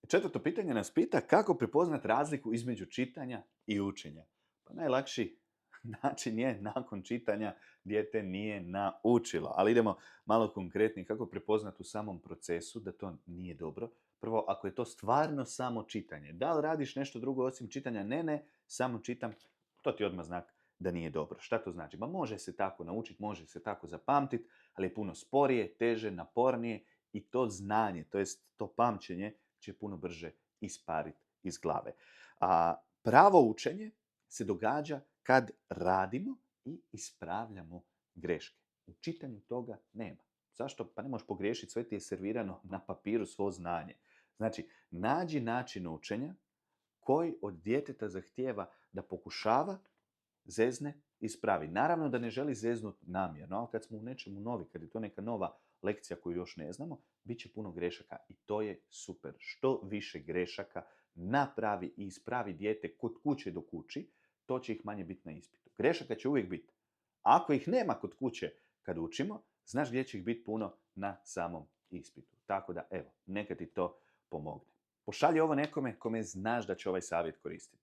Četvrto pitanje nas pita kako prepoznati razliku između čitanja i učenja. Pa najlakši način je nakon čitanja dijete nije naučilo. Ali idemo malo konkretnije kako prepoznati u samom procesu da to nije dobro. Prvo, ako je to stvarno samo čitanje, da li radiš nešto drugo osim čitanja? Ne, samo čitam, to ti je odmah znak da nije dobro. Šta to znači? Ma može se tako naučiti, može se tako zapamtiti, ali je puno sporije, teže, napornije i to znanje, to jest to pamćenje, će puno brže ispariti iz glave. A pravo učenje se događa kad radimo i ispravljamo greške. U čitanju toga nema. Zašto? Pa ne možeš pogriješiti, sve ti je servirano na papiru, svo znanje. Znači, nađi način učenja koji od djeteta zahtijeva da pokušava, zezne, ispravi. Naravno da ne želi zeznut namjerno, ali kad smo u nečemu novi, kad je to neka nova lekcija koju još ne znamo, bit će puno grešaka i to je super. Što više grešaka napravi i ispravi dijete kod kuće do kući, to će ih manje biti na ispitu. Grešaka će uvijek biti. Ako ih nema kod kuće kad učimo, znaš gdje će ih biti puno na samom ispitu. Tako da, evo, neka ti to pomogne. Pošalji ovo nekome kome znaš da će ovaj savjet koristiti.